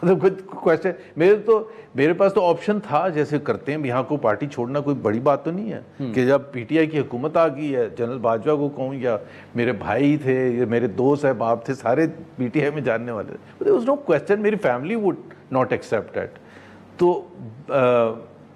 مطلب کوئی میرے پاس تو آپشن تھا, جیسے کرتے ہیں یہاں کو پارٹی چھوڑنا کوئی بڑی بات تو نہیں ہے کہ جب پی ٹی آئی کی حکومت آ گئی ہے, جنرل باجوہ کو کہوں یا میرے بھائی تھے یا میرے دوست احباب تھے سارے پی ٹی آئی میں جاننے والے تھے, there was no question, میری family would not accept that. تو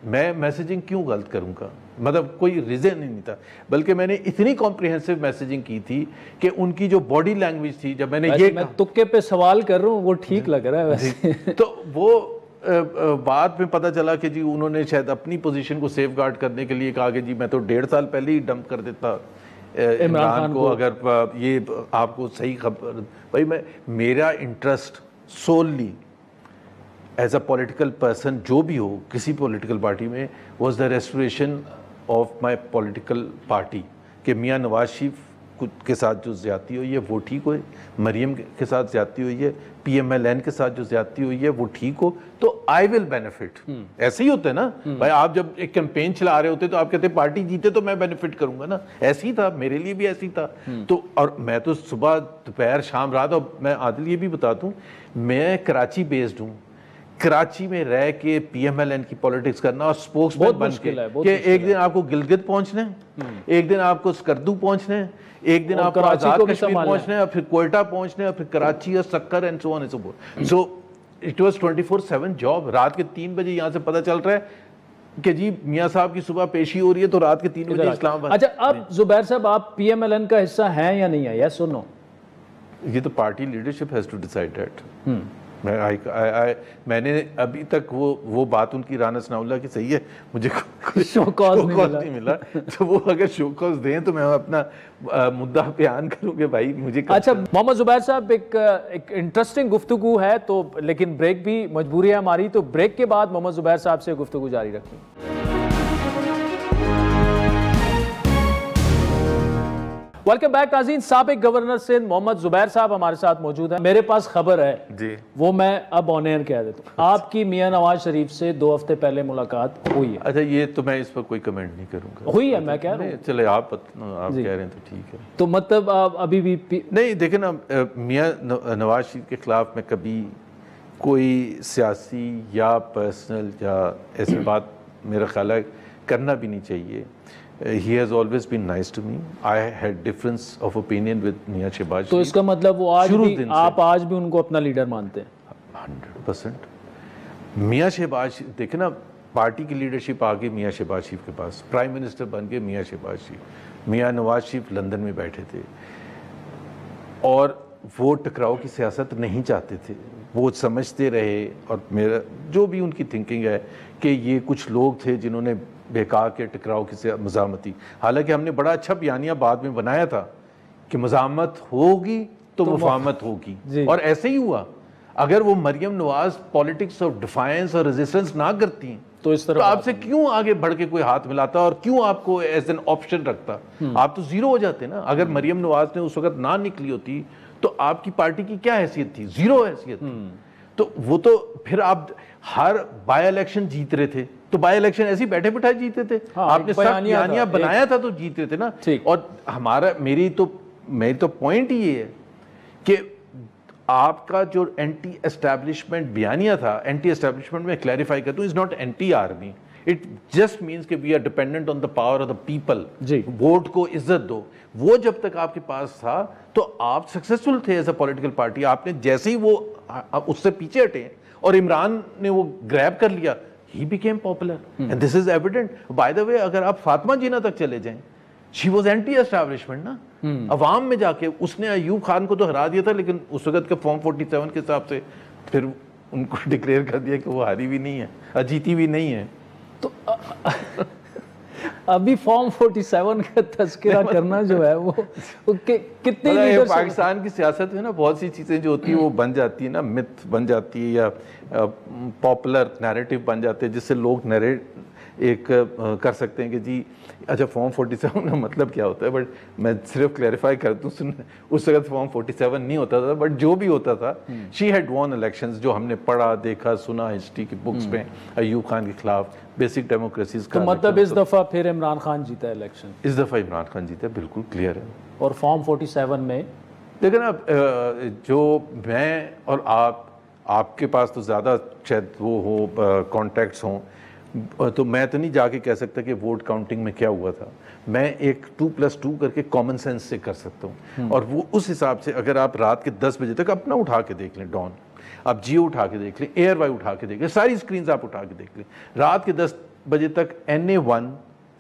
میں میسیجنگ کیوں غلط کروں گا, مطلب کوئی ریزن نہیں تھا، بلکہ میں نے اتنی کمپریہنسو میسیجنگ کی تھی کہ ان کی جو باڈی لینگویج تھی، جب میں نے یہ میں تکے پہ سوال کر رہا ہوں، وہ ٹھیک لگ رہا ہے ویسے، تو وہ بعد میں پتہ چلا کہ جی انہوں نے شاید اپنی پوزیشن کو سیف گارڈ کرنے کے لیے کہا کہ جی میں تو 1.5 سال پہلے ہی ڈمپ کر دیتا عمران کو، اگر یہ آپ کو صحیح خبر. بھائی میرا interest solely as a political person جو بھی ہو کسی پولیٹیکل پارٹی میں was the restoration of my political party, کہ میاں نواز شریف کے ساتھ جو زیادتی ہوئی ہے وہ ٹھیک ہوئے، مریم کے ساتھ زیادتی ہوئی ہے، پی ایم ایل این کے ساتھ جو زیادتی ہوئی ہے وہ ٹھیک ہو، تو آئی ول بینیفٹ. ایسے ہی ہوتا ہے نا بھائی، آپ جب ایک کیمپین چلا رہے ہوتے تو آپ کہتے ہیں پارٹی جیتے تو میں بینیفٹ کروں گا نا، ایسے ہی تھا میرے لیے بھی، ایسے ہی تھا. تو اور میں تو صبح دوپہر شام رات، اور میں عادل یہ بھی بتا دوں میں کراچی بیسڈ ہوں، کراچی میں رہ کے پی ایم ایل این کی پالیٹکس کرنا اور سپوکس مین بن کے کہ ایک دن آپ کو گلگت پہنچنا ہے، ایک دن آپ کو سکردو پہنچنا ہے، ایک دن آپ کو آزاد کشمیر پہنچنا ہے، اور پھر کوئٹہ پہنچنا ہے، اور پھر کراچی اور Sukkur and so on and so forth. So it was 24/7 job. رات کے 3 بجے یہاں سے پتہ چل رہا ہے کہ جی میاں صاحب کی صبح پیشی ہو رہی ہے، تو رات کے 3 بجے اسلام آباد. اچھا اب زبیر صاحب آپ پی ایم ایل این کا حصہ ہیں یا نہیں ہے، یس اور نو؟ یہ تو party leadership has to decide that. میں نے ابھی تک وہ بات ان کی رانا ثناء اللہ کی صحیح ہے، مجھے شو کاز نہیں ملا، تو وہ اگر شو کاز دیں تو میں اپنا مدعا بیان کروں کہ بھائی مجھے. اچھا محمد زبیر صاحب، ایک انٹرسٹنگ گفتگو ہے تو لیکن بریک بھی مجبوری ہے ہماری، تو بریک کے بعد محمد زبیر صاحب سے گفتگو جاری رکھیں. ویلکم بیک ناظرین. سابق گورنر سندھ محمد زبیر صاحب ہمارے ساتھ موجود ہیں. میرے پاس خبر ہے جی، وہ میں اب آن ایئر کہہ دیتا ہوں، آپ کی میاں نواز شریف سے 2 ہفتے پہلے ملاقات ہوئی ہے. اچھا یہ تو میں اس پر کوئی کمنٹ نہیں کروں گا. ہوئی ہے، میں کہہ رہا ہوں. چلے آپ کہہ رہے ہیں تو ٹھیک ہے. تو مطلب آپ ابھی بھی نہیں دیکھیں نا، میاں نواز شریف کے خلاف میں کبھی کوئی سیاسی یا پرسنل یا ایسی بات میرا خیال ہے کرنا بھی نہیں چاہیے. He has always been nice to me. I had difference of opinion with میاں شہباز شریف. تو اس کا مطلب وہ آپ آج بھی ان کو اپنا لیڈر مانتے ہیں؟ 100%. میاں شہباز دیکھیں نا، پارٹی کی لیڈرشپ آ گئی میاں شہباز شریف کے پاس، پرائم منسٹر بن گئے میاں شہباز شریف. میاں نواز شریف لندن میں بیٹھے تھے اور وہ ٹکراؤ کی سیاست نہیں چاہتے تھے. وہ سمجھتے رہے، اور میرا جو بھی ان کی تھنکنگ ہے کہ یہ کچھ لوگ تھے جنہوں نے بیکار کے ٹکراؤ کی مزاحمتی. حالانکہ ہم نے بڑا اچھا بیانیہ بعد میں بنایا تھا کہ مزاحمت ہوگی تو مفاہمت ہوگی، اور ایسے ہی ہوا. اگر وہ Maryam Nawaz politics of defines اور ریزسٹنس نہ کرتی ہیں تو اس طرح آپ سے کیوں آگے بڑھ کے کوئی ہاتھ ملاتا اور کیوں آپ کو ایز این آپشن رکھتا؟ آپ تو زیرو ہو جاتے نا. اگر مریم نواز نے اس وقت نہ نکلی ہوتی تو آپ کی پارٹی کی کیا حیثیت تھی؟ زیرو حیثیت تھی. تو وہ تو پھر آپ ہر بائی الیکشن جیت رہے تھے، تو بائی الیکشن ایسے بیٹھے بٹھائے جیتے تھے. آپ نے سب بیانیہ بنایا تھا تو جیتے تھے نا. اور میری تو پوائنٹ ہی یہ ہے کہ آپ کا جو اینٹی اسٹیبلشمنٹ بیانیہ تھا، اینٹی اسٹیبلشمنٹ میں کلیریفائی کرتا ہوں، is not anti army. It just means کہ we are dependent on the power of the people. Vote کو عزت دو. وہ جب تک آپ کے پاس تھا تو آپ سکسیسفل تھے ایز اے پولیٹیکل پارٹی. آپ نے جیسے ہی وہ اس سے پیچھے ہٹے اور عمران نے وہ گریب کر لیا, he became popular and this is evident. By the way, اگر آپ فاطمہ جینا تک چلے جائیں, she was anti establishment نا. عوام میں جا کے اس نے ایوب خان کو تو ہرا دیا تھا, لیکن اس وقت کے فارم 47 کے حساب سے پھر ان کو ڈکلیئر کر دیا کہ وہ ہاری بھی نہیں ہے, جیتی بھی نہیں ہے. تو ابھی فارم 47 کا تذکرہ کرنا جو ہے وہ کتنے لیڈر پاکستان کی سیاست میں نا بہت سی چیزیں جو ہوتی ہیں وہ بن جاتی ہیں نا, مت بن جاتی ہے یا پاپولر نیریٹو بن جاتے ہیں, جس سے لوگ نیریٹ ایک کر سکتے ہیں کہ جی اچھا فارم 47 کا مطلب کیا ہوتا ہے. بٹ میں صرف کلیریفائی کر دوں, اس وقت فارم 47 نہیں ہوتا تھا, بٹ جو بھی ہوتا تھا شی ہیڈ وون الیکشنز, جو ہم نے پڑھا دیکھا سنا ہسٹری کی بکس میں ایوب خان کے خلاف بیسک ڈیموکریسیز کا. تو مطلب اس دفعہ پھر عمران خان جیتا ہے الیکشن, اس دفعہ عمران خان جیتا ہے, بالکل کلیئر ہے. اور فارم 47 میں دیکھیں نا, جو میں اور آپ کے پاس تو زیادہ شاید وہ ہو کانٹیکٹس ہوں, تو میں تو نہیں جا کے کہہ سکتا کہ ووٹ کاؤنٹنگ میں کیا ہوا تھا. میں ایک 2+2 کر کے کامن سینس سے کر سکتا ہوں, اور وہ اس حساب سے اگر آپ رات کے 10 بجے تک اپنا اٹھا کے دیکھ لیں, ڈان آپ جیو اٹھا کے دیکھ لیں, ایئر وائی اٹھا کے دیکھ لیں, ساری اسکرینز آپ اٹھا کے دیکھ لیں, رات کے 10 بجے تک NA1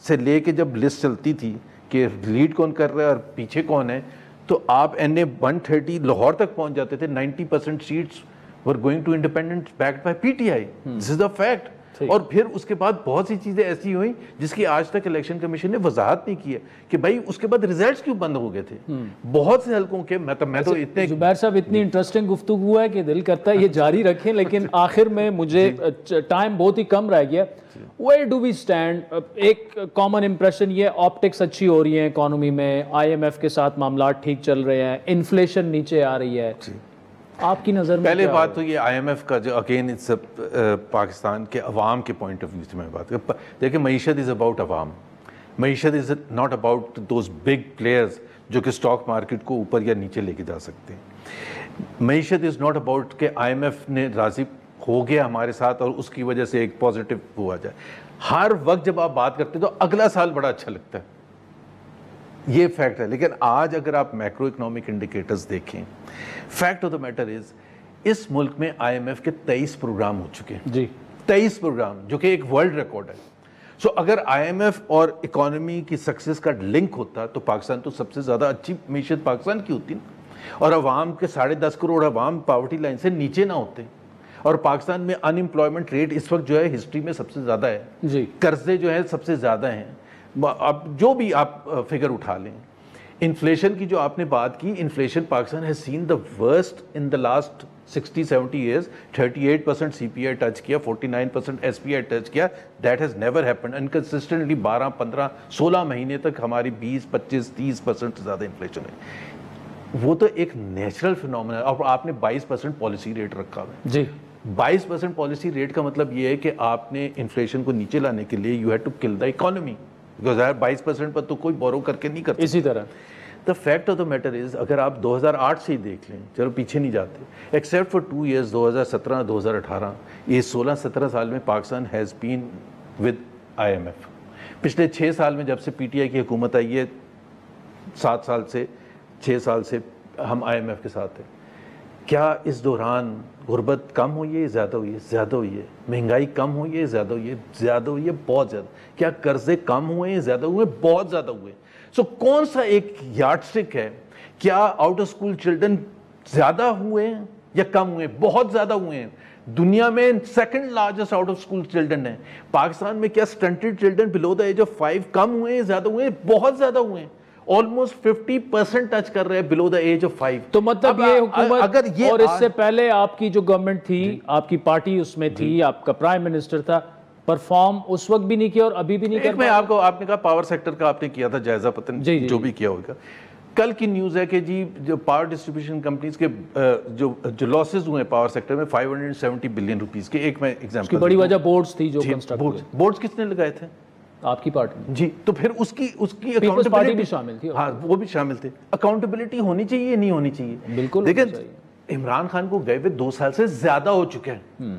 سے لے کے جب لسٹ چلتی تھی کہ لیڈ کون کر رہا ہے اور پیچھے کون ہے, تو آپ NA-130 لاہور تک پہنچ جاتے تھے. 90% seats were going to independent backed by PTI. This is the fact. اور پھر اس کے بعد بہت سی چیزیں ایسی ہوئیں جس کی آج تک الیکشن کمیشن نے وضاحت نہیں کی ہے کہ بھائی اس کے بعد ریزلٹس کیوں بند ہو گئے تھے. بہت سے حلقوں کے میں تو اتنے زبیر صاحب اتنی انٹرسٹنگ گفتگو ہے کہ دل کرتا ہے یہ جاری رکھیں, لیکن آخر میں مجھے ٹائم بہت ہی کم رہ گیا. Where do we stand؟ ایک کامن امپریشن یہ آپٹکس اچھی ہو رہی ہیں اکانومی میں, IMF کے ساتھ معاملات ٹھیک چل رہے ہیں, انفلیشن نیچے آ رہی ہے, آپ کی نظر میں پہلے بات تو یہ IMF کا جو اگین پاکستان کے عوام کے پوائنٹ آف ویو سے میں بات کروں. دیکھیں معیشت از اباؤٹ عوام, معیشت is not about those big players جو کہ اسٹاک مارکیٹ کو اوپر یا نیچے لے کے جا سکتے ہیں. معیشت از ناٹ اباؤٹ کہ IMF نے راضی ہو گیا ہمارے ساتھ اور اس کی وجہ سے ایک پازیٹیو وہ آ جائے. ہر وقت جب آپ بات کرتے ہیں تو اگلا سال بڑا اچھا لگتا ہے, یہ فیکٹ ہے. لیکن آج اگر آپ میکرو اکنامک انڈیکیٹرز دیکھیں, fact of the matter is اس ملک میں IMF کے 23 پروگرام ہو چکے ہیں. جی 23 پروگرام, جو کہ ایک ورلڈ ریکارڈ ہے. سو اگر IMF اور اکانومی کی سکسیس کا لنک ہوتا تو پاکستان تو سب سے زیادہ اچھی معیشت پاکستان کی ہوتی نا, اور عوام کے 10.5 کروڑ عوام پاورٹی لائن سے نیچے نہ ہوتے. اور پاکستان میں ان امپلائمنٹ ریٹ اس وقت جو ہے ہسٹری میں سب سے زیادہ ہے. جی قرضے جو ہے سب سے زیادہ ہیں. اب جو بھی آپ فگر اٹھا لیں, انفلیشن کی جو آپ نے بات کی, inflation Pakistan has seen the worst in the last 60-70 years. 38% CPI touch کیا, 49% SPI ٹچ کیا. That has never happened. And consistently 12, 15, 16 مہینے تک ہماری 20, 25, 30% سے زیادہ انفلیشن ہے. وہ تو ایک نیچرل فینومینا ہے. اور آپ نے 22% پالیسی ریٹ رکھا ہے. جی 22% پالیسی ریٹ کا مطلب یہ ہے کہ آپ نے انفلیشن کو نیچے لانے کے لیے you had to kill the economy. 22% پر تو کوئی بورو کر کے نہیں کرتا. اسی طرح The fact of the matter is اگر آپ 2008 سے ہی دیکھ لیں, چلو پیچھے نہیں جاتے, except for 2 years 2017, 2018, یہ 16-17 سال میں Pakistan has been with IMF. پچھلے 6 سال میں جب سے PTI کی حکومت آئی ہے, 6 سال سے ہم IMF کے ساتھ ہیں. کیا اس دوران غربت کم ہوئی ہے, زیادہ ہوئی ہے؟ زیادہ ہوئی ہے. مہنگائی کم ہوئی ہے, زیادہ ہوئی ہے؟ زیادہ ہوئی ہے, بہت زیادہ. کیا قرضے کم ہوئے ہیں, زیادہ ہوئے؟ بہت زیادہ ہوئے. سو کون سا ایک یارڈ سٹک ہے؟ کیا آؤٹ آف اسکول چلڈرن زیادہ ہوئے ہیں یا کم ہوئے ہیں؟ بہت زیادہ ہوئے ہیں. دنیا میں second largest out of school children ہے. پاکستان میں کیا stunted children below the age of 5 کم ہوئے ہیں, زیادہ ہوئے ہیں؟ بہت زیادہ ہوئے ہیں. almost 50% ٹچ کر رہے ہیں below the age of 5. تو مطلب یہ حکومت, اور اس سے پہلے آپ کی جو گورنمنٹ تھی, آپ کی پارٹی اس میں تھی, آپ کا پرائم منسٹر تھا, پرفارم اس وقت بھی نہیں کیا اور ابھی بھی نہیں کر. میں آپ نے کہا پاور سیکٹر کا آپ نے کیا تھا جائزہ, پتن جو بھی کیا ہوگا. کل کی نیوز ہے کہ جی جو پاور ڈسٹریبیوشن کمپنیز کے جو لاسز ہوئے پاور سیکٹر میں 570 بلین روپیز کے, ایک میں ایگزامپل, کی بڑی وجہ بورڈز تھی جو کنسٹرکٹ ہوئے. بورڈز کس نے لگائے تھے؟ آپ کی پارٹی. جی, تو پھر اس کی اکاؤنٹیبلٹی بھی شامل تھی. ہاں وہ بھی شامل تھے. اکاؤنٹیبلٹی ہونی چاہیے, نہیں ہونی چاہیے؟ بالکل. لیکن عمران خان کو گئے ہوئے 2 سال سے زیادہ ہو چکے ہیں.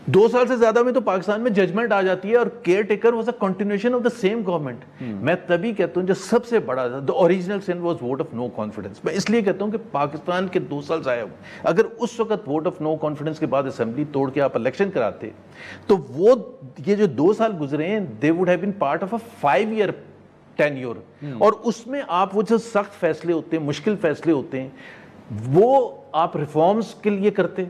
2 سال سے زیادہ میں تو پاکستان میں ججمنٹ آ جاتی ہے, اور caretaker was a continuation of the same government. میں تبھی کہتا ہوں جو سب سے بڑا the original sin was vote of no confidence. میں اس لیے کہتا ہوں کہ پاکستان کے 2 سال ضائع ہوئے. اگر اس وقت ووٹ آف نو کانفیڈنس کے بعد اسمبلی توڑ کے آپ الیکشن کراتے تو وہ یہ جو 2 سال گزرے ہیں they would have been part of a 5 year tenure. اور اس میں آپ وہ جو سخت فیصلے ہوتے ہیں, مشکل فیصلے ہوتے ہیں, وہ آپ ریفارمز کے لیے کرتے.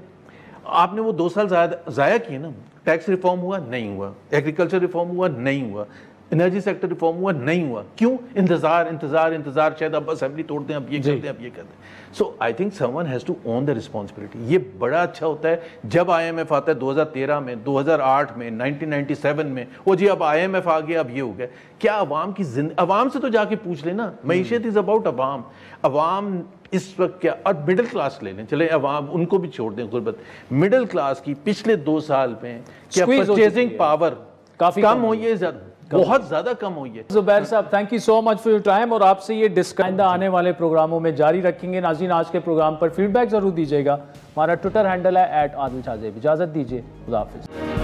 آپ نے وہ 2 سال ضائع کیے نا. ٹیکس ریفارم ہوا نہیں ہوا, ایگریکلچر ریفارم ہوا نہیں ہوا, انرجی سیکٹر ریفارم ہوا نہیں ہوا. کیوں؟ انتظار, شاید اب اسمبلی توڑ دیں, اب یہ کرتے ہیں, اب یہ کرتے ہیں. So I think someone has to own the responsibility. یہ بڑا اچھا ہوتا ہے جب IMF آتا ہے 2013 میں, 2008 میں, 1997 میں, وہ جی اب IMF آ گیا, اب یہ ہو گیا. کیا عوام کی عوام سے تو جا کے پوچھ لیں نا. معیشت از اباؤٹ عوام. عوام اس وقت کیا, اور مڈل کلاس لے لیں, چلے عوام ان کو بھی چھوڑ دیں غربت. مڈل کلاس کی پچھلے 2 سال میں کیا پرچیزنگ پاور کافی کم ہوئی ہے, زیادہ بہت زیادہ کم ہوئی ہے. زبیر صاحب thank you so much for your time, اور آپ سے یہ ڈسکائندہ آنے والے پروگراموں میں جاری رکھیں گے. ناظرین آج کے پروگرام پر فیڈ بیک ضرور دیجیے گا. ہمارا ٹویٹر ہینڈل ہے @عادل شاہ زیب. اجازت دیجیے, خدا حافظ.